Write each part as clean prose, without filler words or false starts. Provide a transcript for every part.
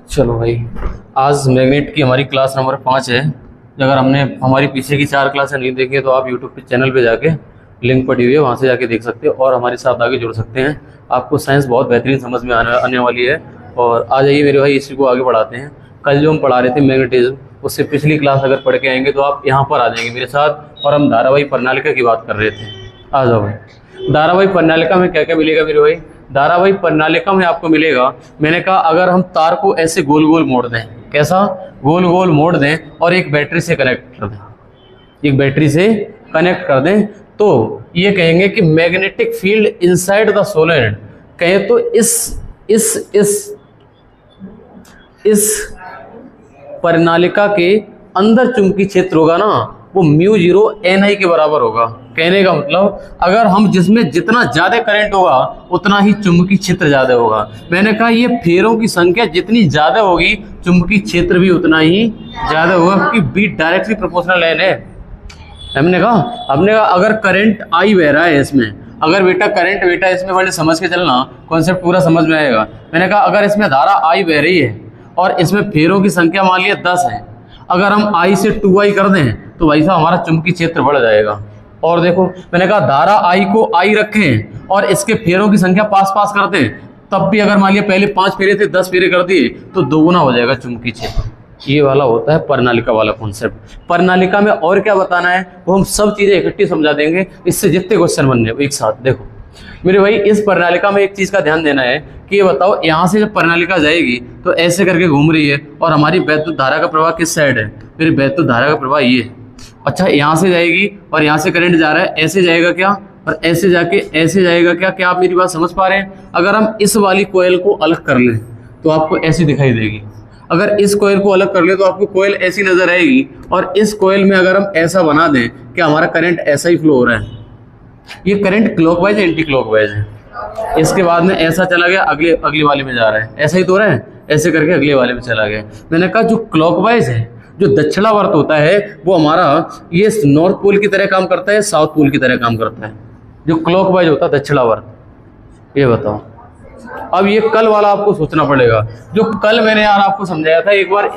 चलो भाई, आज मैग्नेट की हमारी क्लास नंबर 5 है। अगर हमने हमारी पीछे की 4 क्लासें नहीं देखी है तो आप यूट्यूब पे चैनल पे जाके लिंक पड़ी हुई है, वहाँ से जाके देख सकते हो और हमारे साथ आगे जुड़ सकते हैं। आपको साइंस बहुत बेहतरीन समझ में आने वाली है। और आ जाइए मेरे भाई, इसी को आगे बढ़ाते हैं। कल जो हम पढ़ा रहे थे मैग्नेटिज्म, उससे पिछली क्लास अगर पढ़ के आएंगे तो आप यहाँ पर आ जाएंगे मेरे साथ। और हम धारावाही प्रणालिका की बात कर रहे थे। आ जाओ भाई। धारावाही प्रणालिका में क्या क्या मिलेगा मेरे भाई? धारावाही प्रणालिका में आपको मिलेगा, मैंने कहा अगर हम तार को ऐसे गोल गोल मोड़ दें, कैसा गोल गोल मोड़ दें और एक बैटरी से कनेक्ट कर दें, एक बैटरी से कनेक्ट कर दें, तो ये कहेंगे कि magnetic field inside the solenoid. कहें तो इस प्रणालिका के अंदर चुंबकीय क्षेत्र होगा ना, वो μ0 Ni के बराबर होगा। कहने का मतलब अगर हम जिसमें जितना ज्यादा करंट होगा उतना ही चुंबकीय क्षेत्र ज्यादा होगा। मैंने कहा ये फेरों की संख्या जितनी ज्यादा होगी चुंबकीय क्षेत्र भी उतना ही ज्यादा होगा, क्योंकि बी डायरेक्टली प्रोपोर्शनल लाइन है। हमने कहा अगर करंट आई बह रहा है इसमें, अगर बेटा इसमें बड़े समझ के चलना, कॉन्सेप्ट पूरा समझ में आएगा। मैंने कहा अगर इसमें धारा आई बह रही है और इसमें फेरों की संख्या मान लिया 10 है, अगर हम आई से 2i कर दें तो भाई साहब हमारा चुंबकीय क्षेत्र बढ़ जाएगा। और देखो मैंने कहा धारा आई को आई रखें और इसके फेरों की संख्या पास पास कर दें, तब भी अगर मान लिया पहले 5 फेरे थे 10 फेरे कर दिए तो दोगुना हो जाएगा चुंबकीय क्षेत्र। ये वाला होता है प्रणालिका वाला कॉन्सेप्ट। प्रणालिका में और क्या बताना है वो हम सब चीजें इकट्ठी समझा देंगे, इससे जितने क्वेश्चन बनने एक साथ। देखो मेरे भाई, इस प्रणालिका में एक चीज का ध्यान देना है कि ये बताओ यहाँ से जब प्रणालिका जाएगी तो ऐसे करके घूम रही है और हमारी वैद्युत धारा का प्रवाह किस साइड है? मेरी वैद्युत धारा का प्रवाह ये है। अच्छा, यहाँ से जाएगी और यहाँ से करंट जा रहा है, ऐसे जाएगा क्या और ऐसे जाके ऐसे जाएगा क्या? क्या आप मेरी बात समझ पा रहे हैं? अगर हम इस वाली कोयल को अलग कर लें तो आपको ऐसी दिखाई देगी। अगर इस कोयल को अलग कर ले तो आपको कोयल ऐसी नजर आएगी। और इस कोयल में अगर हम ऐसा बना दें कि हमारा करंट ऐसा ही फ्लो हो रहा है, ये करंट क्लॉकवाइज एंटी क्लॉकवाइज है। इसके बाद में ऐसा चला गया, अगले वाले में जा रहा है, ऐसा ही तो रहा है, ऐसे करके अगले वाले में चला गया। मैंने कहा जो क्लॉकवाइज है, जो दक्षिणावर्त होता है, वो हमारा ये नॉर्थ पोल की तरह काम करता है, साउथ पोल की तरह काम करता है। जो क्लॉकवाइज होता है दक्षिणावर्त। ये बताओ, अब ये कल वाला आपको सोचना पड़ेगा। जो कल मैंने यार आपको समझाया था एक बार,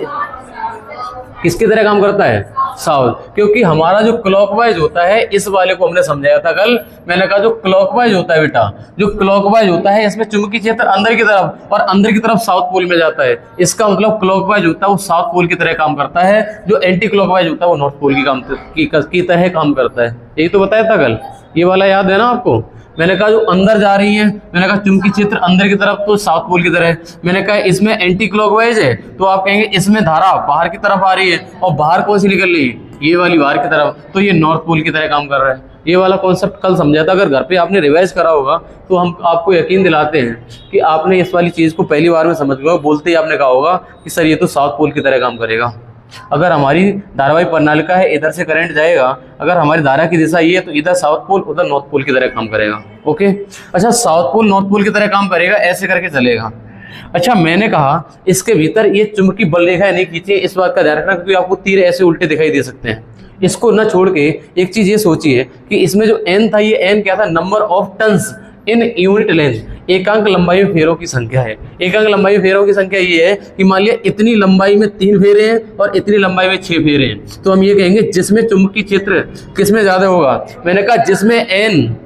किसकी तरह काम करता है? साउथ। क्योंकि हमारा जो क्लॉकवाइज होता है, इस वाले को हमने समझाया था कल। मैंने कहा जो क्लॉकवाइज होता है बेटा, जो क्लॉकवाइज होता है इसमें चुंबकीय क्षेत्र अंदर की तरफ, और अंदर की तरफ साउथ पोल में जाता है। इसका मतलब क्लॉकवाइज होता है वो साउथ पोल की तरह काम करता है, जो एंटी क्लॉकवाइज होता है वो नॉर्थ पोल की तरह काम करता है। यही तो बताया था कल। ये वाला याद है ना आपको? मैंने कहा जो अंदर जा रही है, मैंने कहा चुंबकीय क्षेत्र अंदर की तरफ तो साउथ पोल की तरह है। मैंने कहा इसमें एंटी क्लॉकवाइज है तो आप कहेंगे इसमें धारा बाहर की तरफ आ रही है, और बाहर कौन सी निकल रही है? ये वाली बाहर की तरफ, तो ये नॉर्थ पोल की तरह काम कर रहा है। ये वाला कॉन्सेप्ट कल समझा था। अगर घर पे आपने रिवाइज करा होगा तो हम आपको यकीन दिलाते हैं कि आपने इस वाली चीज को पहली बार में समझ गया। बोलते ही आपने कहा होगा कि सर ये तो साउथ पोल की तरह काम करेगा। अगर हमारी धारावाही प्रणालिका है, इधर से करंट जाएगा, अगर हमारी धारा की दिशा ये है तो इधर साउथ पोल उधर नॉर्थ पोल की तरह काम करेगा। ओके, अच्छा साउथ पोल नॉर्थ पोल की तरह काम करेगा, ऐसे करके चलेगा। अच्छा, मैंने कहा इसके भीतर ये चुंबकीय बल रेखा नहीं खींची, इस बात का ध्यान रखना, क्योंकि आपको तीर ऐसे उल्टे दिखाई दे सकते हैं। इसको न छोड़ के एक चीज ये सोचिए कि इसमें जो एन था, ये एन क्या था? Number of turns in unit length. एकांक लंबाई में फेरों की संख्या है। एकांक लंबाई में फेरों की संख्या ये है कि मान लिया इतनी लंबाई में 3 फेरे हैं और इतनी लंबाई में 6 फेरे हैं, तो हम ये कहेंगे जिसमें चुंबकीय क्षेत्र किसमें ज्यादा होगा? मैंने कहा जिसमें एन,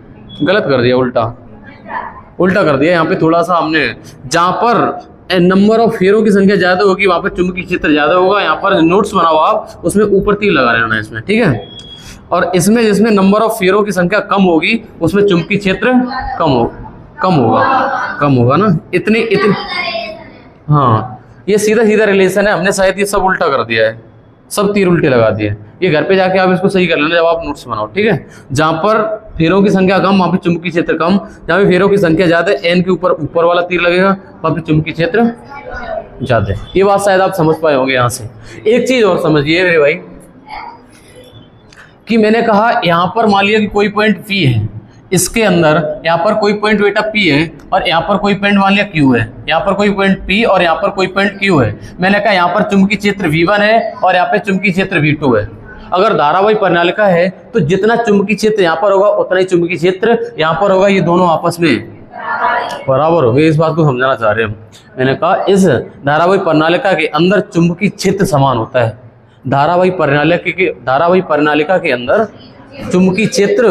गलत कर दिया, उल्टा कर दिया। यहाँ पे थोड़ा सा हमने, जहां पर नंबर ऑफ फेरों की संख्या ज्यादा होगी वहां पर चुंबकीय क्षेत्र ज्यादा होगा। यहाँ पर नोट्स बनाओ आप, उसमें ऊपर तीर लगा रहना इसमें, ठीक है। और इसमें जिसमें नंबर ऑफ फेरों की संख्या कम होगी उसमें चुंबकीय क्षेत्र कम होगा ना, इतने। हाँ, ये सीधा रिलेशन है। हमने शायद ये सब उल्टा कर दिया है, सब तीर उल्टे लगा दिए। ये घर पे जाके आप इसको सही कर लेना जब आप नोट्स बनाओ, ठीक है। जहां पर फेरों की संख्या कम वहां पे चुंबकीय क्षेत्र कम, जहां पे फेरों की संख्या ज्यादा, एन के ऊपर वाला तीर लगेगा, वहां पे चुंबकीय क्षेत्र ज्यादा। ये बात शायद आप समझ पाए होंगे। यहाँ से एक चीज और समझिए मेरे भाई, कि मैंने कहा यहाँ पर मान लिया कि कोई पॉइंट P है, इसके अंदर यहाँ पर कोई पॉइंट बेटा P है और यहाँ पर कोई पॉइंट मान लिया Q है, यहाँ पर कोई पॉइंट P और यहाँ पर कोई पॉइंट Q है। मैंने कहा यहाँ पर चुंबकीय क्षेत्र V1 है और यहाँ पे चुंबकीय क्षेत्र V2 है। अगर धारावाही प्रणालिका है तो जितना चुंबकीय क्षेत्र यहाँ पर होगा उतना ही चुंबकीय क्षेत्र यहाँ पर होगा। ये दोनों आपस में बराबर होगी। इस बात को समझाना चाह रहे हैं हम। मैंने कहा इस धारावाही प्रणालिका के अंदर चुंबकीय क्षेत्र समान होता है। धारावाही प्रणालिका के अंदर चुंबकीय क्षेत्र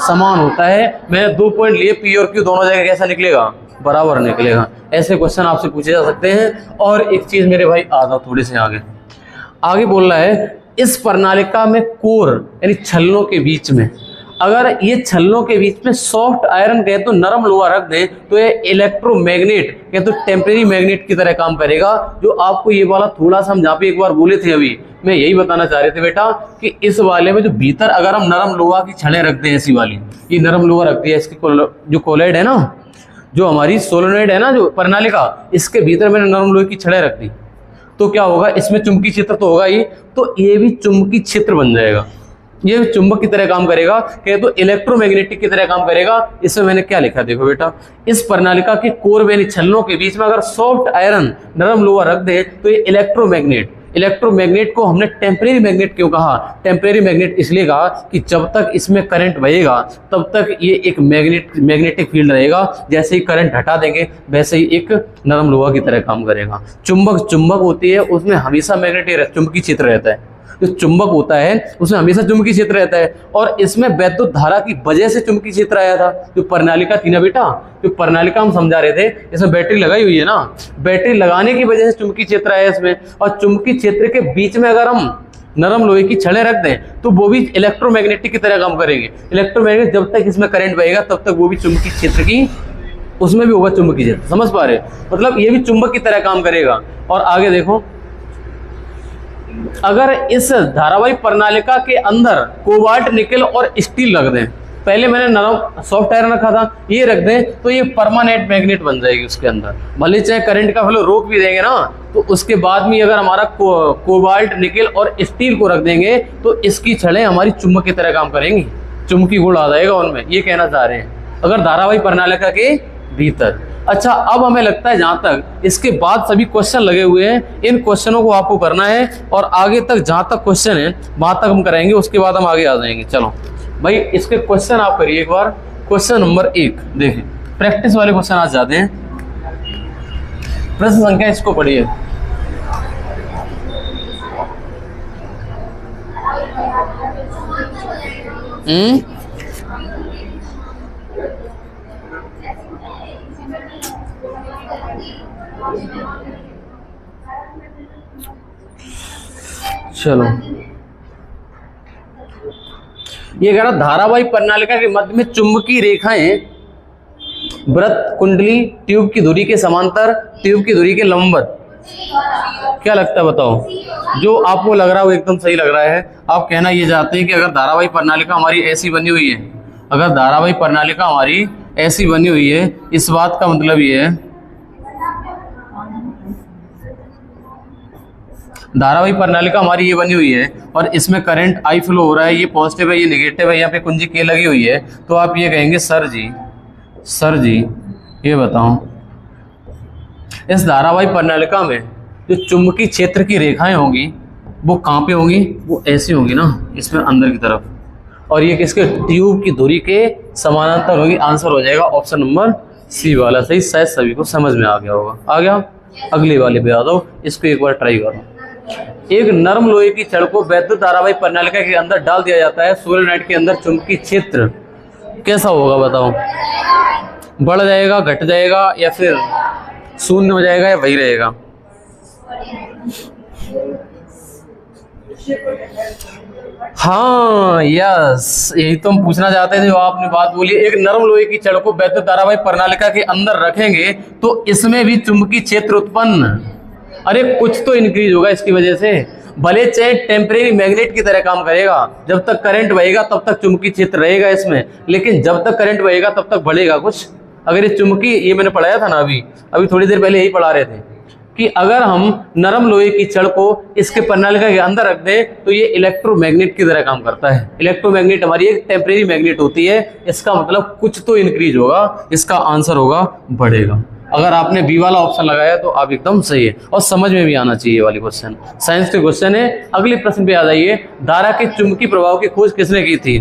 समान होता है। मैंने 2 पॉइंट लिए, पी और क्यू दोनों जगह कैसा निकलेगा, बराबर निकलेगा। ऐसे क्वेश्चन आपसे पूछे जा सकते हैं। और एक चीज मेरे भाई आ जाओ थोड़ी से आगे बोल रहा है इस प्रणालिका में कोर यानी छल्लों के बीच में, अगर ये छल्लों के बीच में सॉफ्ट आयरन कहे तो नरम लोहा रख दें तो ये इलेक्ट्रोमैग्नेट कहे तो टेम्परेरी मैग्नेट की तरह काम करेगा। जो आपको ये वाला थोड़ा सा हम जहाँ पे एक बार बोले थे अभी, मैं यही बताना चाह रहे थे बेटा कि इस वाले में जो भीतर अगर हम नरम लोहा की छड़ें रख दें, ऐसी वाली ये नरम लोहा रख दिया, इसकी जो कोलॉइड है ना, जो हमारी सोलेनॉइड है ना जो प्रणालिका, इसके भीतर मैंने नरम लोहे की छड़ें रख दी तो क्या होगा, इसमें चुंबकीय क्षेत्र तो होगा ही, तो ये भी चुंबकीय क्षेत्र बन जाएगा। ये चुंबक की तरह काम करेगा, कहे तो इलेक्ट्रोमैग्नेटिक की तरह काम करेगा। इसमें मैंने क्या लिखा देखो बेटा, इस प्रणालिका के कोर यानी छल्लों के बीच में अगर सॉफ्ट आयरन नरम लोहा रख दे तो ये इलेक्ट्रोमैग्नेट को हमने टेम्परेरी मैग्नेट क्यों कहा, टेम्परेरी मैग्नेट इसलिए कहा कि जब तक इसमें करंट बहेगा तब तक ये एक मैग्नेटिक फील्ड रहेगा, जैसे ही करंट हटा देंगे वैसे ही एक नरम लोहा की तरह काम करेगा। चुंबक होती है उसमें हमेशा मैग्नेटिक चुंबकीय क्षेत्र रहता है। जो चुंबक होता है उसमें हमेशा चुंबकीय क्षेत्र रहता है, और इसमें वैद्युत धारा की वजह से चुंबकीय क्षेत्र आया था। जो प्रणालिका थी ना बेटा, जो प्रणालिका हम समझा रहे थे, इसमें बैटरी लगाई हुई है ना, बैटरी लगाने की वजह से चुंबकीय क्षेत्र आया इसमें। और चुंबकीय क्षेत्र के बीच में अगर हम नरम लोहे की छड़ें रख दें तो वो भी इलेक्ट्रोमैग्नेटिक की तरह काम करेंगे। इलेक्ट्रोमैग्नेट जब तक इसमें करंट बहेगा तब तक वो भी चुंबकीय क्षेत्र की, उसमें भी होगा चुंबकीय क्षेत्र। समझ पा रहे, मतलब ये भी चुंबक की तरह काम करेगा। और आगे देखो, अगर इस धारावाही प्रणालिका के अंदर कोबाल्ट, निकेल और स्टील रख दें, पहले मैंने नरम सॉफ्ट आयरन रखा था, ये रख दें तो ये परमानेंट मैग्नेट बन जाएगी उसके अंदर। भले चाहे करंट का फ्लो रोक भी देंगे ना, तो उसके बाद में अगर हमारा कोबाल्ट, निकेल और स्टील को रख देंगे तो इसकी छड़ें हमारी चुंबक की तरह काम करेंगी, चुंबकीय गुण आ जाएगा उनमें, ये कहना चाह रहे हैं अगर धारावाही प्रणालिका के भीतर। अच्छा, अब हमें लगता है जहां तक इसके बाद सभी क्वेश्चन लगे हुए हैं, इन क्वेश्चनों को आपको करना है और आगे तक जहां तक क्वेश्चन है वहां तक हम कराएंगे, उसके बाद हम आगे आ जाएंगे। चलो भाई, इसके क्वेश्चन आप करिए एक बार। क्वेश्चन नंबर 1 देखिए, प्रैक्टिस वाले क्वेश्चन आज जाते हैं। प्रश्न संख्या इसको पढ़िए। चलो, ये कह रहा धारावाही प्रणालिका के मध्य में चुंबकीय रेखाएं वृत्त, कुंडली, ट्यूब की धुरी के समांतर, ट्यूब की धुरी के लंबवत। क्या लगता है बताओ? जो आपको लग रहा है वो एकदम सही लग रहा है। आप कहना ये चाहते हैं कि अगर धारावाही प्रणालिका हमारी ऐसी बनी हुई है, अगर धारावाही प्रणालिका हमारी ऐसी बनी हुई है, इस बात का मतलब ये है धारावाही प्रणालिका हमारी ये बनी हुई है और इसमें करंट आई फ्लो हो रहा है, ये पॉजिटिव है, ये नेगेटिव है, यहाँ पे कुंजी के लगी हुई है, तो आप ये कहेंगे सर जी ये बताओ, इस धारावाही प्रणालिका में जो चुंबकीय क्षेत्र की रेखाएं होंगी वो कहाँ पे होंगी? वो ऐसी होंगी ना, इसमें अंदर की तरफ, और ये किसके? ट्यूब की धुरी के समानांतर होगी। आंसर हो जाएगा ऑप्शन नंबर सी वाला सही। शायद सभी को समझ में आ गया होगा। आ गया? अगले वाले पे आ जाओ, इसको एक बार ट्राई करो। एक नरम लोहे की छड़ को वैद्युत धारावाही प्रणालिका के अंदर डाल दिया जाता है, सोलेनॉइड के अंदर चुंबकीय क्षेत्र कैसा होगा बताओ? बढ़ जाएगा, घट जाएगा, या फिर शून्य हो जाएगा, या वही रहेगा? हाँ यस, यही तो हम पूछना चाहते थे जो आपने बात बोली। एक नरम लोहे की छड़ को वैद्युत धारावाही प्रणालिका के अंदर रखेंगे तो इसमें भी चुंबकीय क्षेत्र उत्पन्न, अरे कुछ तो इंक्रीज होगा इसकी वजह से। भले चाहे टेम्परेरी मैग्नेट की तरह काम करेगा, जब तक करंट बहेगा तब तक चुंबकीय क्षेत्र रहेगा इसमें, लेकिन जब तक करंट बहेगा तब तक बढ़ेगा कुछ। अगर ये चुंबकीय, ये मैंने पढ़ाया था ना अभी थोड़ी देर पहले यही पढ़ा रहे थे कि अगर हम नरम लोहे की छड़ को इसके प्रणालिका के अंदर रख दें तो ये इलेक्ट्रोमैग्नेट की तरह काम करता है। इलेक्ट्रोमैग्नेट हमारी एक टेम्परेरी मैग्नेट होती है, इसका मतलब कुछ तो इंक्रीज होगा, इसका आंसर होगा बढ़ेगा। अगर आपने बी वाला ऑप्शन लगाया तो आप एकदम सही है, और समझ में भी आना चाहिए ये वाली क्वेश्चन, साइंस के क्वेश्चन है। अगले प्रश्न पे आ जाइए। धारा के चुंबकीय प्रभाव की खोज किसने की थी?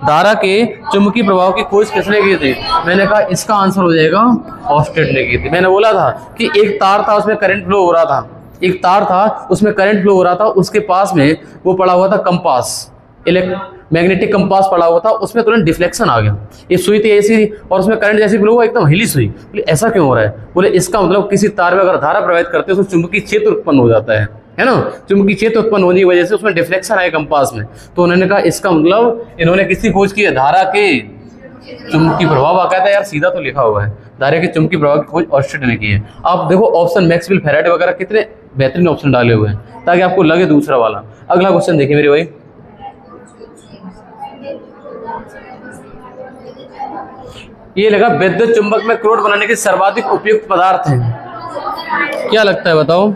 धारा के चुंबकीय प्रभाव की खोज किसने की थी? मैंने कहा इसका आंसर हो जाएगा ऑस्टेड ने की थी। मैंने बोला था कि एक तार था, उसमें करंट फ्लो हो रहा था, एक तार था उसमें करंट फ्लो हो रहा था, उसके पास में वो पड़ा हुआ था कंपास, मैग्नेटिक कंपास पड़ा हुआ था, उसमें तुरंत डिफ्लेक्शन आ गया। ये सुई थी ऐसी और उसमें करंट जैसी फ्लो हुआ, एकदम हिली सुई। बोले ऐसा क्यों हो रहा है? बोले इसका मतलब किसी तार में अगर धारा प्रवाहित करते हैं तो चुंबकीय क्षेत्र उत्पन्न हो जाता है ना, चुंबकीय क्षेत्र उत्पन्न होने की वजह से उसमें डिफ्लेक्शन आया कंपास में। तो उन्होंने कहा इसका मतलब इन्होंने किसकी खोज की है? धारा के चुंबकीय प्रभाव। आ कहता है यार सीधा तो लिखा हुआ है, धारा के चुंबकीय प्रभाव की खोज ऑस्टेड ने की है। आप देखो ऑप्शन मैक्सवेल फैराडे वगैरह कितने बेहतरीन ऑप्शन डाले हुए हैं ताकि आपको लगे दूसरा वाला। अगला क्वेश्चन देखिए मेरे भाई, ये लगा विद्युत चुंबक में क्रोड बनाने के सर्वाधिक उपयुक्त पदार्थ है। क्या लगता है बताओ?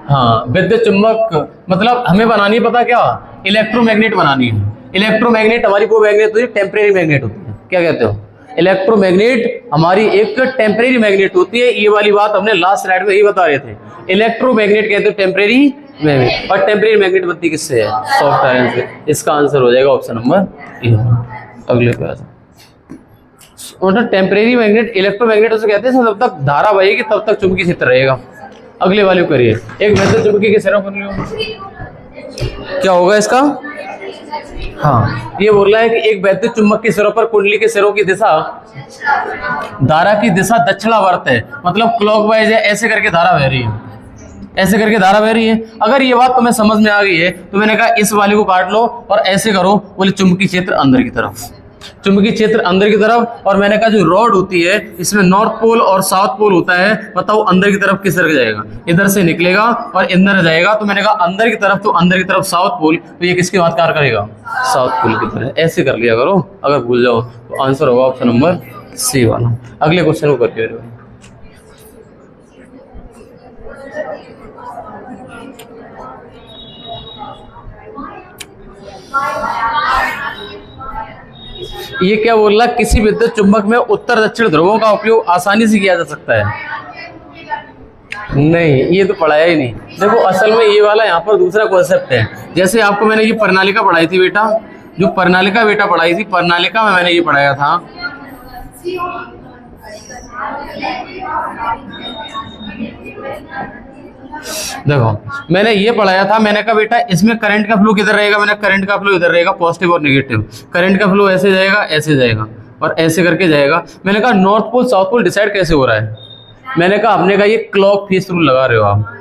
हाँ, विद्युत चुंबक मतलब हमें बनानी है, पता क्या? इलेक्ट्रोमैग्नेट बनानी है। इलेक्ट्रोमैग्नेट हमारी वो मैग्नेट होती है, टेम्परेरी मैग्नेट होती है। क्या कहते हो? इलेक्ट्रोमैग्नेट हमारी एक टेम्परेरी मैग्नेट होती है। ये वाली बात हमने लास्ट स्लाइड में ही बता रहे थे। इलेक्ट्रोमैग्नेट कहते हैं टेम्परेरी मैग्नेट, और टेम्परेरी मैग्नेट बनती किससे है? सॉफ्ट आयरन से। इसका आंसर हो जाएगा ऑप्शन नंबर ए। अगले पे मतलब टेम्परेरी मैग्नेट, इलेक्ट्रोमैग्नेट उसे कहते हैं जब तक धारा बहेगी तब तक चुंबकीय क्षेत्र रहेगा। अगले वाले को करिए। एक विद्युत चुंबकीय के सिरों पर क्या होगा इसका? हाँ, ये बोल रहा है कि एक वैद्युत चुंबक के सिरों पर कुंडली के सिरों की दिशा, धारा की दिशा दक्षिणावर्त है, मतलब क्लॉकवाइज है। ऐसे करके धारा बह रही है, ऐसे करके धारा बह रही है। अगर ये बात तुम्हें समझ में आ गई है तो मैंने कहा इस वाले को काट लो और ऐसे करो, बोले चुंबकीय क्षेत्र अंदर की तरफ, चुंबकीय क्षेत्र अंदर की तरफ। और मैंने कहा जो रॉड होती है इसमें नॉर्थ पोल और साउथ पोल होता है, बताओ अंदर की तरफ किस तरह जाएगा? इधर से निकलेगा और अंदर जाएगा। तो मैंने कहा अंदर की तरफ, तो अंदर की तरफ साउथ पोल, तो ये किसकी बात कार्य करेगा? साउथ पोल की तरह। ऐसे कर लिया करो, अगर भूल जाओ तो आंसर होगा ऑप्शन नंबर सी वाला। अगले क्वेश्चन को करके ये क्या बोल रहा? किसी विद्युत चुंबक में उत्तर दक्षिण ध्रुवों का उपयोग आसानी से किया जा सकता है। नहीं, ये तो पढ़ाया ही नहीं। देखो असल में ये वाला यहाँ पर दूसरा कॉन्सेप्ट है। जैसे आपको मैंने ये प्रणालिका पढ़ाई थी बेटा, जो प्रणालिका बेटा पढ़ाई थी, प्रणालिका में मैंने ये पढ़ाया था। देखो मैंने ये पढ़ाया था, मैंने कहा बेटा इसमें करंट का फ्लो किधर रहेगा? मैंने करंट का फ्लो इधर रहेगा, पॉजिटिव और नेगेटिव। करंट का फ्लो ऐसे जाएगा, ऐसे जाएगा और ऐसे करके जाएगा। मैंने कहा north pole south pole decide कैसे हो रहा है? मैंने कहा हमने कहा ये क्लॉक फेस रूल लगा रहे हो आप।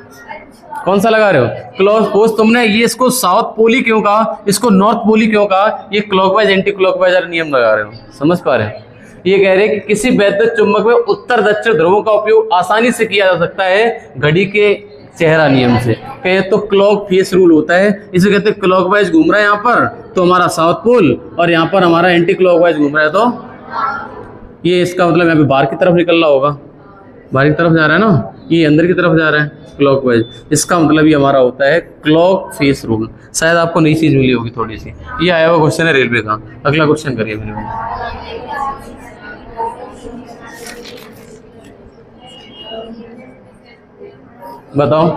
कौन सा लगा रहे हो? Clock pose. तुमने ये इसको साउथ पोल ही क्यों कहा, इसको नॉर्थ पोल ही क्यों कहा? ये क्लॉकवाइज एंटी क्लॉकवाइज नियम लगा रहे हो। समझ पा रहे हो? ये कह रहे हैं कि किसी वैद्युत चुंबक में उत्तर दक्षिण ध्रुवों का उपयोग आसानी से किया जा सकता है घड़ी के चेहरा नियम से। कहे तो क्लॉक फेस रूल होता है, इसे कहते हैं क्लॉकवाइज घूम रहा है यहाँ पर तो हमारा साउथ पोल, और यहाँ पर हमारा एंटी क्लॉकवाइज घूम रहा है तो ये इसका मतलब यहाँ पे बाहर की तरफ निकल रहा होगा, बाहर की तरफ जा रहा है ना, ये अंदर की तरफ जा रहा है क्लॉकवाइज। इसका मतलब ये हमारा होता है क्लॉक फेस रूल। शायद आपको नई चीज मिली होगी थोड़ी सी। ये आया हुआ क्वेश्चन है रेलवे का। अगला क्वेश्चन करिए मेरे को। बताओ।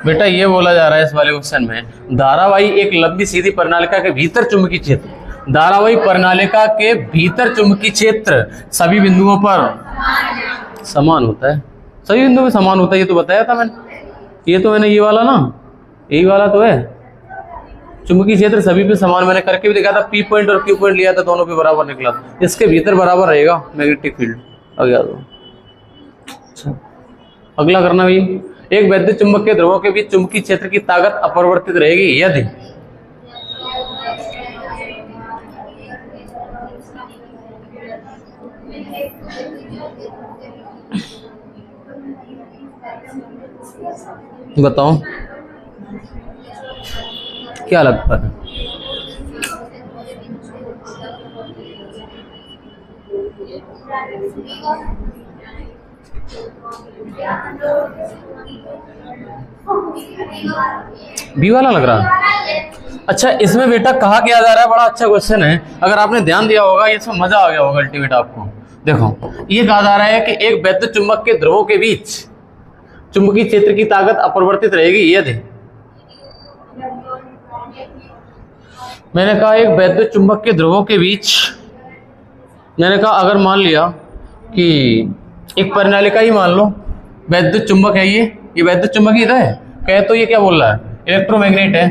बेटा ये बोला जा रहा है इस वाले क्वेश्चन में, धारावाही एक लंबी सीधी प्रणालिका के भीतर चुंबकीय क्षेत्र, धारावाही प्रणालिका के भीतर चुंबकीय क्षेत्र सभी बिंदुओं पर समान होता है। सभी बिंदुओं में समान होता है, ये तो बताया था मैंने। ये तो मैंने ये वाला ना, यही वाला तो है। चुंबकीय क्षेत्र सभी पे समान मैंने करके भी देखा था। पी पॉइंट और क्यू पॉइंट लिया था, दोनों पे बराबर निकला। इसके भीतर बराबर रहेगा मैग्नेटिक फील्ड। अच्छा, अगला करना भाई। एक वैद्युत चुंबक के ध्रुवों के बीच चुंबकीय क्षेत्र की ताकत अपरिवर्तित रहेगी यदि बताओ क्या लगता है? बी वाला लग रहा है। अच्छा, इसमें बेटा कहा क्या जा रहा है, बड़ा अच्छा क्वेश्चन है, अगर आपने ध्यान दिया होगा इसमें मजा आ गया होगा अल्टीमेट आपको। देखो, ये कहा जा रहा है कि एक वैद्युत चुंबक के ध्रुवों के बीच चुंबकीय क्षेत्र की ताकत अपरिवर्तित रहेगी यदि, मैंने कहा एक वैद्युत चुंबक के ध्रुवों के बीच, मैंने कहा अगर मान लिया कि एक परिनालिका ही मान लो, वैद्युत चुंबक है ये वैद्युत चुंबक ही है, कहे तो ये क्या बोल रहा है, इलेक्ट्रोमैग्नेट है,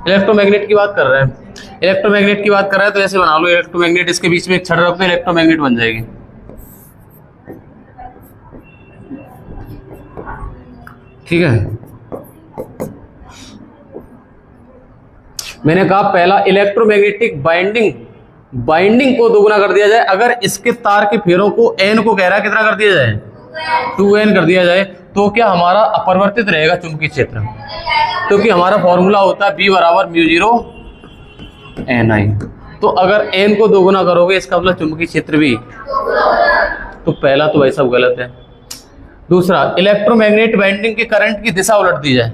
इलेक्ट्रोमैग्नेट की बात कर रहा है, इलेक्ट्रोमैग्नेट की बात कर रहा है, तो ऐसे बना लो इलेक्ट्रोमैग्नेट, इसके बीच में एक छड़ रख दो, इलेक्ट्रोमैग्नेट बन जाएगी। ठीक है, मैंने कहा पहला इलेक्ट्रोमैग्नेटिक बाइंडिंग को दोगुना कर दिया जाए, अगर इसके तार के फेरों को एन को कह रहा है कितना कर दिया जाए, 2n कर दिया जाए, तो क्या हमारा अपरिवर्तित रहेगा चुंबकीय क्षेत्र, क्योंकि हमारा फॉर्मूला होता है B बराबर μ0 ni। तो अगर n को दोगुना करोगे इसका मतलब चुंबकीय क्षेत्र भी, तो पहला तो भाई सब गलत है। दूसरा, इलेक्ट्रोमैग्नेट बाइंडिंग के करंट की दिशा उलट दी जाए,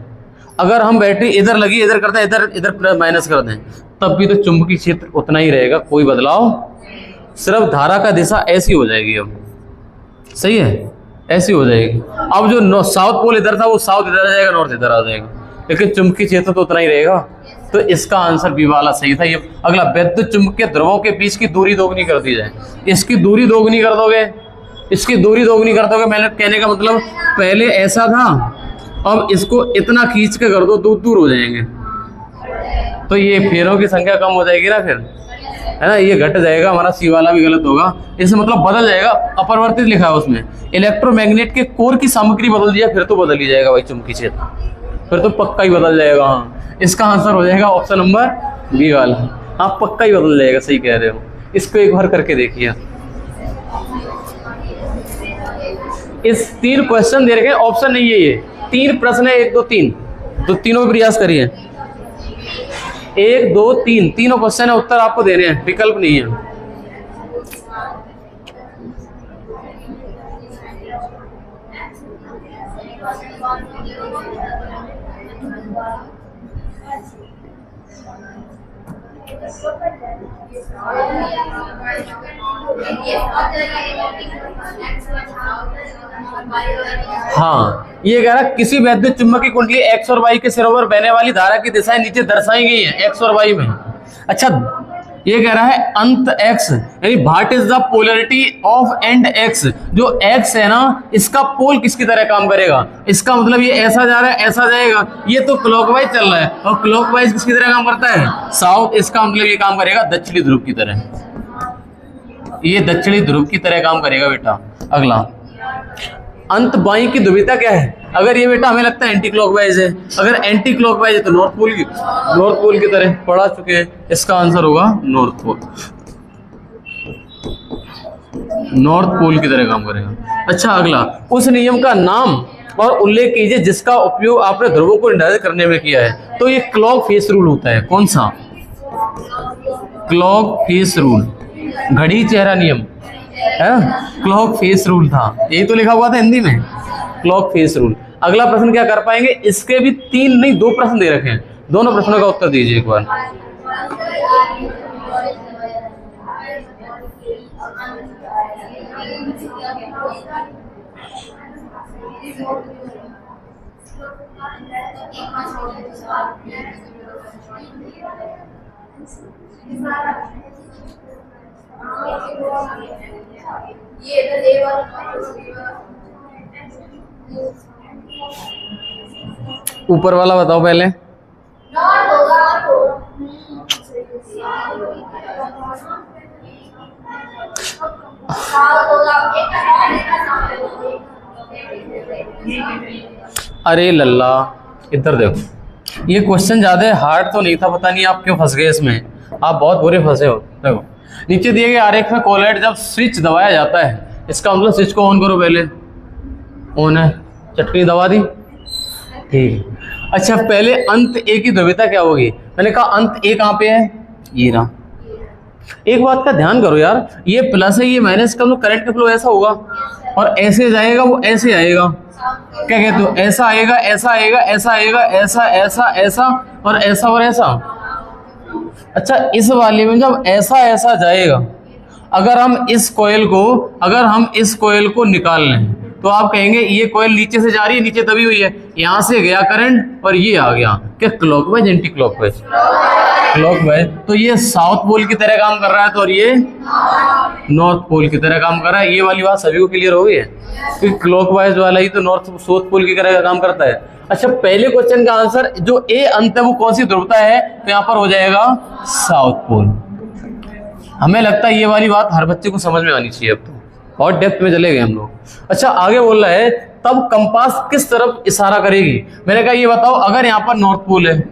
अगर हम बैटरी इधर लगी इधर करते हैं, इधर प्लस माइनस कर दें, तब भी तो चुंबकीय क्षेत्र उतना ही रहेगा, कोई बदलाव, सिर्फ धारा का दिशा ऐसी हो जाएगी। अब सही है, ऐसी हो जाएगी। अब जो साउथ पोल इधर था वो साउथ इधर आ जाएगा, नॉर्थ इधर आ जाएगा, लेकिन चुंबकीय क्षेत्र तो उतना ही रहेगा। तो इसका आंसर बी वाला सही था। ये अगला, वैद्युत चुंबकीय ध्रुवों के बीच की दूरी दोगुनी कर दी जाए, इसकी दूरी दोगुनी कर दोगे, इसकी दूरी दोगुनी कर दोगे, मैंने कहने का मतलब पहले ऐसा था, अब इसको इतना खींच के कर दो, दूर हो जाएंगे, तो ये फेरों की संख्या कम हो जाएगी ना, फिर है ना, ये घट जाएगा, हमारा सी वाला भी गलत होगा, इससे मतलब बदल जाएगा, अपरिवर्तित लिखा है उसमें, इलेक्ट्रोमैग्नेट के कोर की सामग्री बदल दिया, फिर तो बदल ही जाएगा भाई चुंबकीय क्षेत्र, फिर तो पक्का ही बदल जाएगा। हाँ, इसका आंसर हो जाएगा ऑप्शन नंबर बी वाला। हाँ, पक्का ही बदल जाएगा, सही कह रहे हो। इसको एक बार करके देखिए, इस 3 क्वेश्चन दे रखे हैं, ऑप्शन नहीं है, ये 3 प्रश्न है, 1 2 3, तो तीनों में प्रयास करिए, 1 2 3 तीनों क्वेश्चन है, उत्तर आपको देने हैं, विकल्प नहीं है। हाँ, ये कह रहा किसी वैद्युत चुंबक की कुंडली एक्स और वाई के सिरों पर बहने वाली धारा की दिशाएं नीचे दर्शाई गई हैं, एक्स और वाई में। अच्छा, ये कह रहा है अंत एक्स, यानी what is the polarity of and x, जो एक्स है ना, इसका पोल किसकी तरह काम करेगा, इसका मतलब ये ऐसा जा रहा है, ऐसा जाएगा, ये तो क्लॉकवाइज चल रहा है, और क्लॉकवाइज किसकी तरह काम करता है, साउथ, इसका मतलब ये काम करेगा दक्षिणी ध्रुव की तरह, ये दक्षिणी ध्रुव की तरह काम करेगा बेटा। अगला, अंत बाई की ध्रुवीयता क्या है, अगर ये बेटा हमें लगता है एंटी क्लॉकवाइज है, अगर एंटी क्लॉकवाइज है तो नॉर्थ पोल की तरह पढ़ा चुके हैं, इसका आंसर होगा नॉर्थ पोल की तरह काम करेगा। अच्छा, अगला, उस नियम का नाम और उल्लेख कीजिए जिसका उपयोग आपने ध्रुवों को निर्धारित करने में किया है। तो ये क्लॉक फेस रूल होता है, कौन सा, क्लॉक फेस रूल, घड़ी चेहरा नियम है ना, क्लॉक फेस रूल था, यही तो लिखा हुआ था हिंदी में, क्लॉक फेस रूल। अगला प्रश्न क्या कर पाएंगे, इसके भी 3 नहीं 2 प्रश्न दे रखे हैं, दोनों प्रश्नों का उत्तर दीजिए एक बार। ऊपर वाला बताओ पहले। अरे लल्ला, इधर देखो, ये क्वेश्चन ज्यादा हार्ड तो नहीं था, पता नहीं आप क्यों फंस गए इसमें, आप बहुत बुरे फंसे हो। देखो, नीचे दिए गए आरेख में कोलॉइड जब स्विच दबाया जाता है, इसका मतलब स्विच को ऑन करो, पहले ऑन है, चटनी दबा दी, ठीक। अच्छा, पहले अंत ए की ध्रुवीयता क्या होगी, मैंने कहा अंत ए कहाँ पे है, ये रहा। एक बात का ध्यान करो यार, ये प्लस है, ये माइनस का, तो करंट का फ्लो ऐसा होगा, और ऐसे जाएगा वो ऐसे आएगा, क्या कहते हो, ऐसा आएगा, ऐसा आएगा, ऐसा आएगा, ऐसा ऐसा ऐसा और ऐसा और ऐसा। अच्छा, इस वाले में जब ऐसा ऐसा जाएगा, अगर हम इस कॉइल को निकाल लें तो आप कहेंगे ये कॉइल नीचे से जा रही है, नीचे दबी हुई है, यहां से गया करंट और ये आ गया, क्या क्लॉकवाइज एंटी क्लॉकवाइज? क्लॉकवाइज। तो ये साउथ पोल की तरह काम कर रहा है, तो और ये नॉर्थ पोल की तरह काम कर रहा है। ये वाली बात सभी को क्लियर हो गई है, क्योंकि क्लॉकवाइज वाला ही तो नॉर्थ साउथ पोल की तरह का काम करता है। अच्छा, पहले क्वेश्चन का आंसर जो ए अंत है वो कौन सी ध्रुवता है, तो यहाँ पर हो जाएगा साउथ पोल। हमें लगता है ये वाली बात हर बच्चे को समझ में आनी चाहिए, अब तो और डेप्थ में चले गए हम लोग। अच्छा, आगे बोल रहा है तब कंपास किस तरफ इशारा करेगी। मैंने कहा ये बताओ, अगर यहाँ पर नॉर्थ पोल है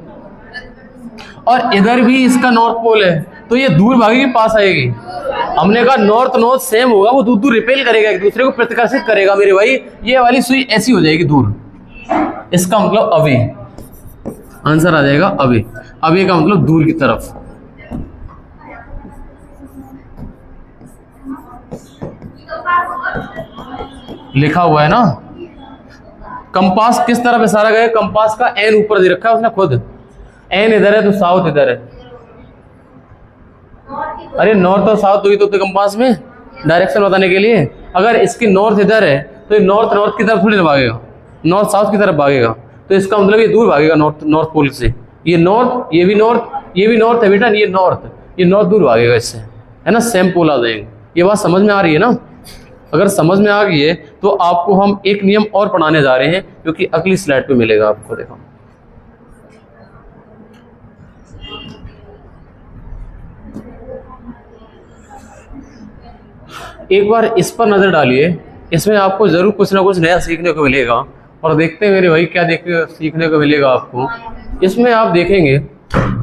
और इधर भी इसका नॉर्थ पोल है तो ये दूर भागेगी पास आएगी। हमने कहा नॉर्थ नॉर्थ सेम होगा, वो दूर दूर रिपेल करेगा, एक दूसरे को प्रतिकर्षित करेगा मेरे भाई। ये वाली सुई ऐसी हो जाएगी दूर, इसका मतलब अवे, आंसर आ जाएगा अवे। अवे का मतलब दूर की तरफ। लिखा हुआ है ना, कंपास किस तरफ इशारा करेगा। कंपास का एन ऊपर दे रखा है उसने खुद, एन इधर है तो साउथ इधर है। अरे नॉर्थ और साउथ हुई तो कंपास में डायरेक्शन बताने के लिए। अगर इसकी नॉर्थ इधर है तो ये नॉर्थ की तरफ थोड़ी ना भागेगा, नॉर्थ साउथ की तरफ भागेगा, तो इसका मतलब ये दूर भागेगा नॉर्थ पोल से। ये नॉर्थ, ये भी नॉर्थ है बेटा, ये नॉर्थ दूर भागेगा इससे, है ना, सेम पोल आ जाएंगे। ये बात समझ में आ रही है ना। अगर समझ में आ गई है तो आपको हम एक नियम और पढ़ाने जा रहे हैं, जो कि अगली स्लाइड पे मिलेगा आपको। देखो, एक बार इस पर नजर डालिए, इसमें आपको जरूर कुछ ना कुछ नया सीखने को मिलेगा। और देखते हैं मेरे भाई क्या सीखने को मिलेगा आपको। इसमें आप देखेंगे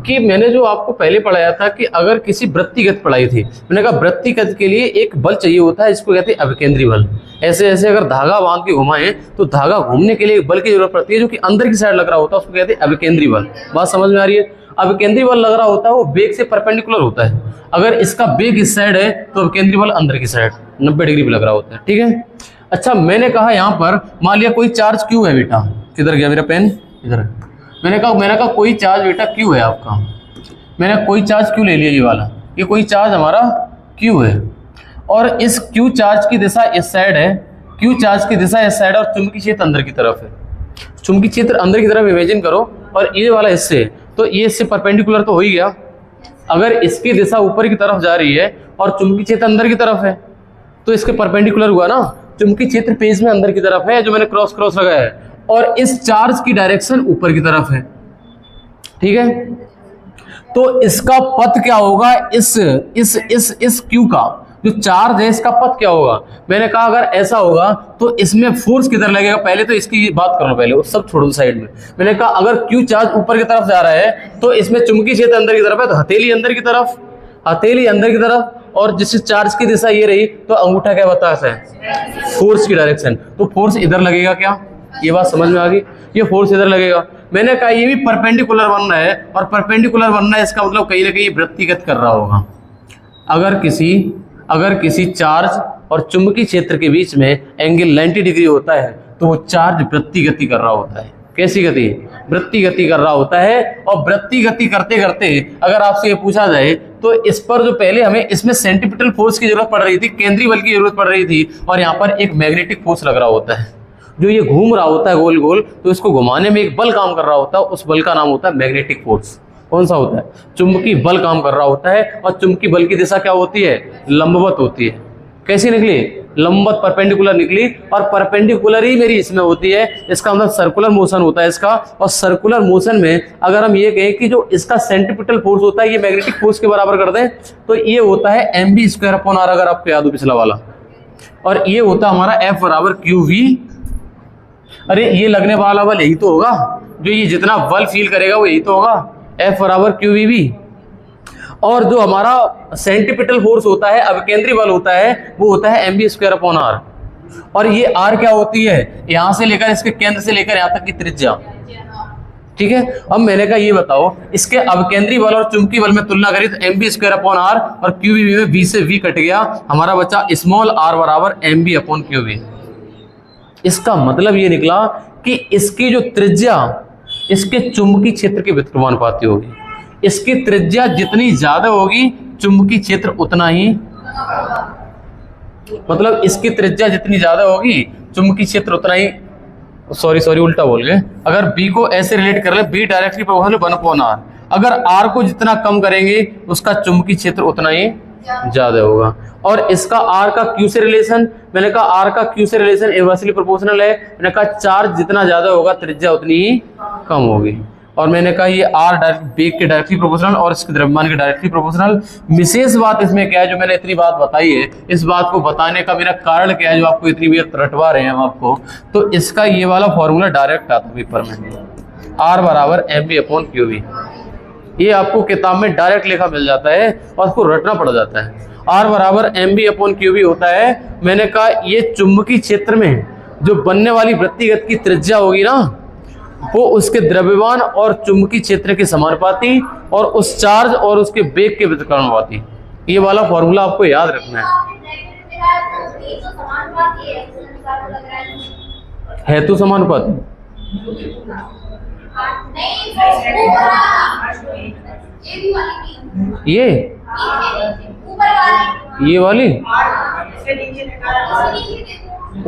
कि मैंने जो आपको पहले पढ़ाया था कि अगर किसी वृत्तिगत पढ़ाई थी, मैंने कहा वृत्तिगत के लिए एक बल चाहिए होता है, इसको कहते हैं अभिकेंद्री बल। ऐसे ऐसे अगर धागा बांध के घुमाएं तो धागा घूमने के लिए एक बल की जरूरत पड़ती है, जो कि अंदर की साइड लग रहा होता है, उसको कहते हैं अभिकेंद्री बल। बात समझ में आ रही है। अभिकेंद्री बल लग रहा होता है वो बेग से परपेंडिकुलर होता है। अगर इसका बेग इस साइड है तो अभिकेंद्री बल अंदर की साइड 90 डिग्री पे लग रहा होता है, ठीक है। अच्छा, मैंने कहा यहाँ पर मान लिया कोई चार्ज क्यू है बेटा, किधर गया मेरा पेन, इधर है। मैंने कहा कोई चार्ज बेटा क्यू है आपका, मैंने कोई चार्ज क्यू ले लिया, ये वाला, ये कोई चार्ज हमारा क्यू है, और इस क्यू चार्ज की दिशा इस साइड है, क्यू चार्ज की दिशा इस साइड, और चुंबकीय क्षेत्र अंदर की तरफ है। चुंबकीय क्षेत्र अंदर की तरफ इमेजिन करो, और ये वाला इससे, तो ये इससे परपेंडिकुलर तो हो ही गया। अगर इसकी दिशा ऊपर की तरफ जा रही है और चुंबकीय क्षेत्र अंदर की तरफ है तो इसके परपेंडिकुलर हुआ ना। चुंबकीय क्षेत्र पेज में अंदर की तरफ है, जो मैंने क्रॉस लगाया है, और इस चार्ज की डायरेक्शन ऊपर की तरफ है, ठीक है। तो इसका पथ क्या होगा, इस क्यू का जो चार्ज है इसका पथ क्या होगा। मैंने कहा अगर ऐसा होगा तो इसमें फोर्स किधर लगेगा, पहले तो इसकी बात कर लो, पहले वो सब छोड़ो साइड में। मैंने कहा अगर क्यू चार्ज ऊपर की तरफ जा रहा है तो इसमें चुंबकीय क्षेत्र अंदर की तरफ है, तो हथेली अंदर की तरफ, हथेली अंदर की तरफ, और जिस चार्ज की दिशा ये रही तो अंगूठा क्या बताता है, फोर्स की डायरेक्शन। तो फोर्स इधर लगेगा क्या, ये बात समझ में आ गई, ये फोर्स इधर लगेगा। मैंने कहा ये भी परपेंडिकुलर बनना है, और परपेंडिकुलर बनना है इसका मतलब कहीं ना कहीं वृत्तिगत कर रहा होगा। अगर किसी चार्ज और चुंबकीय क्षेत्र के बीच में एंगल 90 डिग्री होता है तो वो चार्ज वृत्ति गति कर रहा होता है। कैसी गति, वृत्ति गति कर रहा होता है। और वृत्ति गति करते करते अगर आपसे ये पूछा जाए तो इस पर जो पहले हमें इसमें सेंट्रीपिटल फोर्स की जरूरत पड़ रही थी, केंद्रीय बल की जरूरत पड़ रही थी, और यहाँ पर एक मैग्नेटिक फोर्स लग रहा होता है जो ये घूम रहा होता है गोल गोल, तो इसको घुमाने में एक बल काम कर रहा होता है, उस बल का नाम होता है मैग्नेटिक फोर्स। कौन सा होता है, चुंबकीय बल काम कर रहा होता है। और चुंबकीय बल की दिशा क्या होती है, लंबवत होती है। कैसी निकली, लंबवत, परपेंडिकुलर निकली, और परपेंडिकुलर ही मेरी इसमें होती है, इसका मतलब सर्कुलर मोशन होता है इसका। और सर्कुलर मोशन में अगर हम ये कहें कि जो इसका सेंट्रीपिटल फोर्स होता है ये मैग्नेटिक फोर्स के बराबर कर दें तो ये होता है mv²/r, अगर आपको याद हो पिछला वाला, और ये होता है हमारा F = qv। अरे ये लगने वाला बल यही तो होगा, जो ये जितना बल फील करेगा वो यही तो होगा, F = qvb। और जो हमारा सेंट्रीपिटल फोर्स होता है, अभिकेंद्री बल होता है, वो होता है mv²/r। और ये r क्या होती है, यहां से लेकर इसके केंद्र से लेकर यहां तक की त्रिज्या, ठीक है। अब मैंने कहा ये बताओ, इसके अभिकेंद्री बल और चुंबकीय बल में तुलना करी तो mv²/r और qvb में v से v कट गया, हमारा बचा स्मॉल r = mv/qv। इसका मतलब ये निकला कि इसकी जो त्रिज्या इसके चुंबकीय क्षेत्र के व्युत्क्रमानुपाती होगी। इसकी त्रिज्या जितनी ज्यादा होगी चुंबकीय क्षेत्र उतना ही, मतलब इसकी त्रिज्या जितनी ज्यादा होगी चुंबकीय क्षेत्र उतना ही, सॉरी उल्टा बोल गए। अगर बी को ऐसे रिलेट कर ले, बी डायरेक्टली प्रोपोर्शनल 1/r, अगर r को जितना कम करेंगे उसका चुंबकीय क्षेत्र उतना ही ज्यादा होगा। और इसका r का q से रिलेशन, मैंने कहा r का q से रिलेशन इनवर्सली प्रोपोर्शनल है। मैंने कहा चार्ज जितना ज्यादा होगा त्रिज्या उतनी ही कम होगी। और मैंने कहा ये r वेग के डायरेक्टली प्रोपोर्शनल और इसके द्रव्यमान के डायरेक्टली प्रोपोर्शनल। विशेष बात इसमें क्या है, जो मैंने इतनी बात बताई है, इस बात को बताने का मेरा कारण क्या है, जो आपको इतनी भी रटवा रहे हैं हम आपको, तो इसका ये वाला फॉर्मूला डायरेक्ट आता पेपर में, r बराबर mv/qv। ये आपको किताब में डायरेक्ट लिखा मिल जाता है और उसको रटना पड़ जाता है। r बराबर mv/qv होता है। मैंने कहा ये चुंबकीय क्षेत्र में जो बनने वाली वृत्तिगत की त्रिज्या होगी ना, वो उसके द्रव्यमान और चुंबकीय क्षेत्र के समानुपाती और उस चार्ज और उसके वेग के व्युत्क्रमानुपाती। ये वाला फॉर्मूला आपको याद रखना है तो समानुपाती ये वाली ओ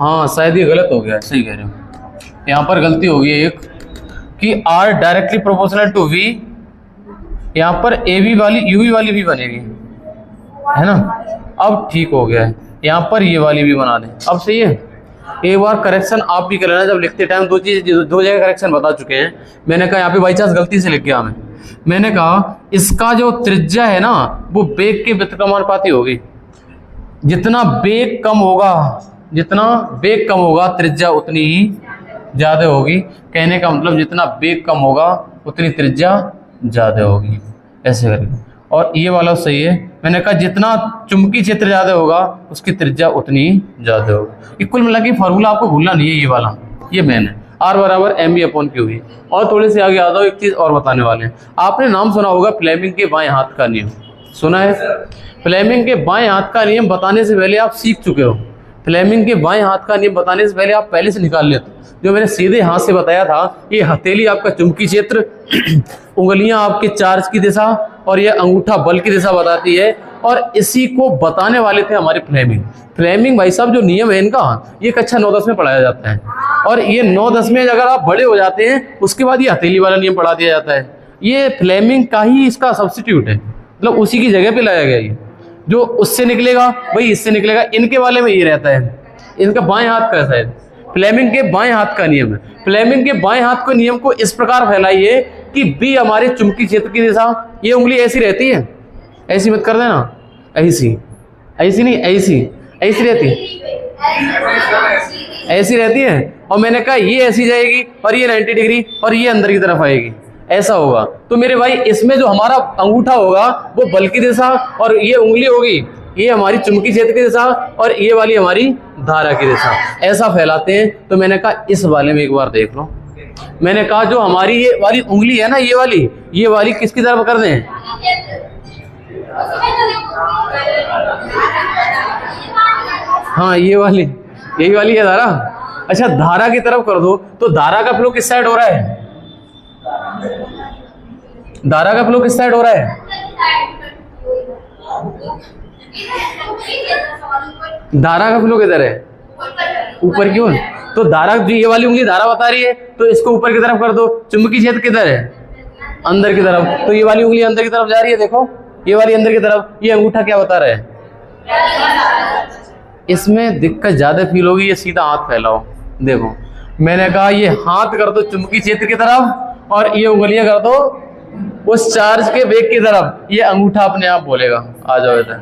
हाँ, शायद ये गलत हो गया, सही कह रहे हो, यहाँ पर गलती हो गई एक कि r directly proportional to v, यहाँ पर ab वाली uv वाली भी बनेगी, है ना। अब ठीक हो गया है, यहाँ पर ये वाली भी बना दें, अब सही है। एक बार करेक्शन आप भी कर लेना, जब लिखते टाइम दो जगह करेक्शन बता चुके हैं। मैंने कहा यहाँ पे बाई चांस गलती से लिख गया मैंने कहा इसका जो त्रिज्या है ना वो वेग के व्युत्क्रमानुपाती होगी। जितना वेग कम होगा त्रिज्या उतनी ही ज्यादा होगी। कहने का मतलब जितना वेग कम होगा उतनी त्रिज्या ज्यादा होगी, ऐसे करके। और ये वाला सही है, मैंने कहा जितना चुंबकीय क्षेत्र ज्यादा होगा उसकी त्रिज्या उतनी ही ज्यादा होगी। कुल मिला के फॉर्मूला आपको भूलना नहीं है, ये वाला, ये मेन है, r बराबर mv/qv। और थोड़े से आगे आ जाओ, एक चीज और बताने वाले हैं। आपने नाम सुना होगा फ्लेमिंग के बाएं हाथ का नियम, सुना है? फ्लेमिंग के बाएं हाथ का नियम बताने से पहले आप सीख चुके हो। फ्लेमिंग के बाएं हाथ का नियम बताने से पहले आप पहले से निकाल लेते। जो मैंने सीधे हाथ से बताया था, ये हथेली आपका चुंबकीय क्षेत्र, उंगलियां आपके चार्ज की दिशा और ये अंगूठा बल की दिशा बताती है। और इसी को बताने वाले थे हमारे फ्लेमिंग भाई साहब। जो नियम है इनका, ये कक्षा 9-10 में पढ़ाया जाता है। और ये 9-10 में अगर आप बड़े हो जाते हैं उसके बाद ये हथेली वाला नियम पढ़ा दिया जाता है। ये फ्लेमिंग का ही इसका सब्स्टिट्यूट है, मतलब उसी की जगह पे लाया गया। ये जो उससे निकलेगा वही इससे निकलेगा। इनके वाले में ये रहता है, इनका बाएं हाथ का शायद फ्लेमिंग के बाएं हाथ का नियम है। फ्लेमिंग के बाएं हाथ के नियम को इस प्रकार फैलाइए कि बी हमारे चुंबकीय क्षेत्र की दिशा, ये उंगली ऐसी रहती है, ऐसी मत कर देना, ऐसी नहीं, ऐसी रहती है। और मैंने कहा ये ऐसी जाएगी और ये 90 डिग्री और ये अंदर की तरफ आएगी, ऐसा होगा। तो मेरे भाई इसमें जो हमारा अंगूठा होगा वो बल की दिशा और ये उंगली होगी ये हमारी चुंबकीय क्षेत्र की दिशा और ये वाली हमारी धारा की दिशा, ऐसा फैलाते हैं। तो मैंने कहा इस वाले में एक बार देख लो। मैंने कहा जो हमारी ये वाली उंगली है ना, ये वाली किसकी तरफ कर दें? हाँ, यही वाली है धारा। अच्छा, धारा की तरफ कर दो तो धारा का फ्लो किस साइड हो रहा है? धारा का फ्लो किस साइड हो रहा है? धारा का फ्लो किधर है? ऊपर की ओर। तो धारा, जो ये वाली उंगली धारा बता रही है तो इसको ऊपर की तरफ कर दो। चुंबकीय क्षेत्र किधर है? अंदर की तरफ। तो ये वाली उंगली अंदर की तरफ जा रही है, देखो ये वाली अंदर की तरफ। ये अंगूठा क्या बता रहा है? इसमें दिक्कत ज्यादा फील होगी, ये सीधा हाथ फैलाओ। देखो मैंने कहा ये हाथ कर दो चुंबकीय क्षेत्र की तरफ और ये उंगलियां कर दो उस चार्ज के वेग की तरफ, ये अंगूठा अपने आप बोलेगा आ जाओ इधर।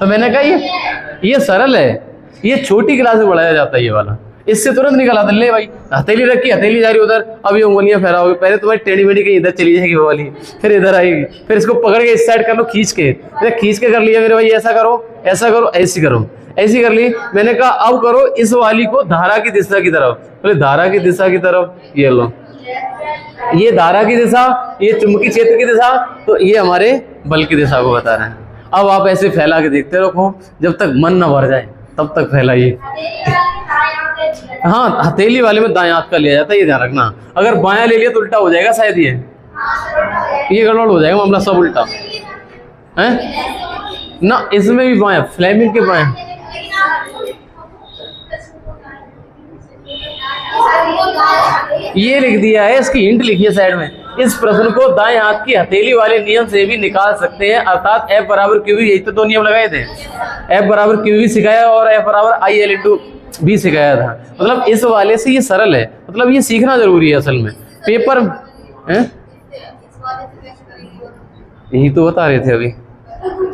तो मैंने कहा ये सरल है, ये छोटी क्लास में पढ़ाया जाता है ये वाला। इससे तुरंत निकल आता, ले भाई हथेली रखी, हथेली जा रही उधर, अब ये उंगलियां फैलाओगे। पहले तुम्हारी टेढ़ी मेढ़ी कहीं इधर चली जाएगी वो वाली, फिर इधर आएगी, फिर इसको पकड़ के इस साइड कर लो, खींच के कर लिया मेरे भाई। ऐसा करो, ऐसी कर ली। मैंने कहा अब करो इस वाली को धारा की दिशा की तरफ। बोले धारा की दिशा की तरफ, ये लो, ये धारा की दिशा, ये चुंबकीय क्षेत्र की दिशा, तो ये हमारे बल की दिशा को बता रहे हैं। अब आप ऐसे फैला के देखते रहो, जब तक मन न भर जाए तब तक फैलाइए। हाँ, हथेली वाले में दाएं हाथ का लिया जाता है, ये ध्यान रखना। अगर बायां ले लिया तो उल्टा हो जाएगा शायद, ये गड़बड़ हो जाएगा मामला, सब उल्टा है ना। इसमें भी बायां, फ्लेमिंग के बायां। ये लिख दिया है, इसकी हिंट लिखी है साइड में। इस प्रश्न को दाएं हाथ की हथेली वाले नियम से भी निकाल सकते हैं, अर्थात F बराबर क्यू वी, यही तो दो नियम लगाए थे। F बराबर क्यू वी सिखाया और F बराबर आई एल इंटू भी सिखाया था। मतलब इस वाले से ये सरल है, मतलब ये सीखना जरूरी है असल में। पेपर है, यही तो बता रहे थे अभी,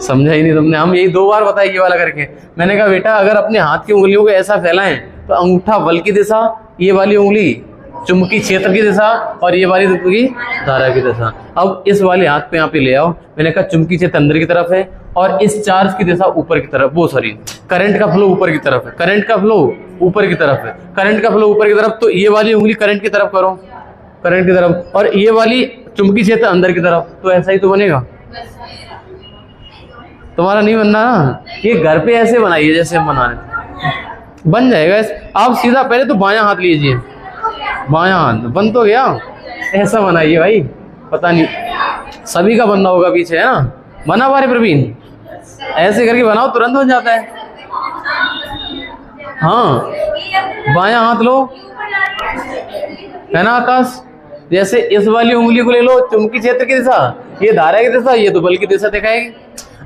समझा ही नहीं तुमने। हम यही 2 बार बताया ये वाला करके। मैंने कहा बेटा अगर अपने हाथ की उंगलियों को ऐसा फैलाएं तो अंगूठा बल की दिशा, ये वाली उंगली चुंबकीय क्षेत्र की दिशा और ये वाली की धारा की दिशा। अब इस वाले हाथ पे यहाँ पे ले आओ। मैंने कहा चुंबकीय क्षेत्र अंदर की तरफ है और इस चार्ज की दिशा ऊपर की तरफ, वो सॉरी करंट का फ्लो ऊपर की तरफ है, करंट का फ्लो ऊपर की तरफ है, करंट का फ्लो ऊपर की तरफ। तो ये वाली उंगली करंट की तरफ करो, करंट की तरफ, और ये वाली चुंबकीय क्षेत्र अंदर की तरफ। तो ऐसा ही तो बनेगा, तुम्हारा नहीं बनना ना। ये घर पे ऐसे बनाइए जैसे हम बना रहे, बन जाएगा। आप सीधा पहले तो बायां हाथ लीजिए, बायां हाथ बन तो गया, ऐसा बनाइए भाई। पता नहीं सभी का बनना होगा पीछे, है ना। बना बारे प्रवीण, ऐसे करके बनाओ तुरंत बन जाता है। हाँ, बायां हाथ लो, है ना आकाश। जैसे इस वाली उंगली को ले लो, चुंबकीय क्षेत्र की दिशा, ये धारा की दिशा, ये तो बल की दिशा दिखाएगी।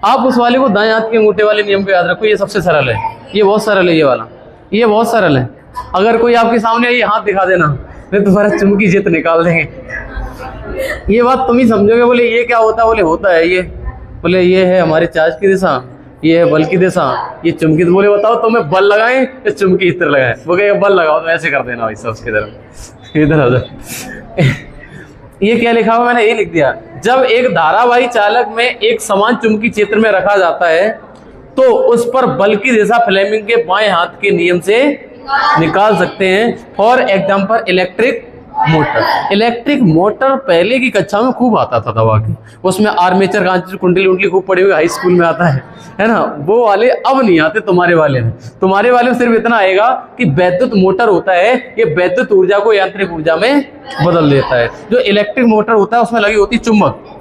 आप उस वाले को दाएं हाथ के अंगूठे वाले नियम को याद रखो, ये सबसे सरल है, ये बहुत सरल है, ये वाला ये बहुत सरल है। अगर कोई आपके सामने ये हाथ दिखा देना, नहीं तुम्हारा चुंबकीय क्षेत्र निकाल देंगे। ये बात तुम ही समझोगे। बोले ये क्या होता है, बोले होता है ये, बोले ये है हमारे चार्ज की दिशा, ये है बल की दिशा, ये चुंबकीय। बोले बताओ तुम्हें बल लगाएं या चुंबकीय क्षेत्र लगाएं। वो कहेगा बल लगाओ, तो ऐसे कर देना भाई सब उसकी तरफ, इधर आ जाओ। ये क्या लिखा हुआ, मैंने ये लिख दिया। जब एक धारावाही चालक में एक समान चुंबकीय क्षेत्र में रखा जाता है तो उस पर बल की दिशा फ्लेमिंग के बाएं हाथ के नियम से निकाल सकते हैं। For example electric motor. Electric motor पहले की कक्षा में खूब आता था दवा की, उसमें आर्मेचर कांच कुंडली उंडली खूब पड़ी हुई, हाई स्कूल में आता है ना। वो वाले अब नहीं आते तुम्हारे वाले में। तुम्हारे वाले में सिर्फ इतना आएगा कि वैद्युत मोटर होता है, ये वैद्युत ऊर्जा को यांत्रिक ऊर्जा में बदल देता है। जो इलेक्ट्रिक मोटर होता है उसमें लगी होती है चुंबक,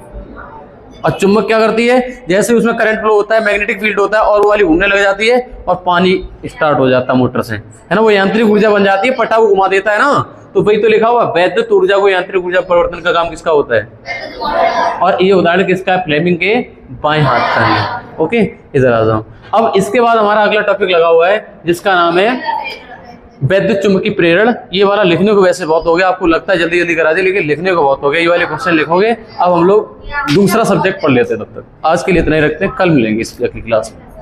और चुंबक क्या करती है, जैसे उसमें करंट फ्लो होता है, मैग्नेटिक फील्ड होता है, और वो वाली घूमने लग जाती है और पानी स्टार्ट हो जाता है मोटर से, है ना। वो यांत्रिक ऊर्जा बन जाती है, पटा को घुमा देता है ना। तो वही तो लिखा हुआ, वैद्युत ऊर्जा को यांत्रिक ऊर्जा परिवर्तन का काम किसका होता है। और ये उदाहरण किसका है, फ्लेमिंग के बाएं हाथ का है। ओके, इधर आ जाओ। अब इसके बाद हमारा अगला टॉपिक लगा हुआ है जिसका नाम है वैद्युत चुंबकीय प्रेरण। ये वाला लिखने को वैसे बहुत हो गया, आपको लगता है जल्दी जल्दी करा दे, लेकिन लिखने को बहुत हो गया। ये वाले क्वेश्चन लिखोगे। अब हम लोग दूसरा सब्जेक्ट पढ़ लेते हैं, तब तक आज के लिए इतना ही रखते हैं, कल मिलेंगे इस क्लास में।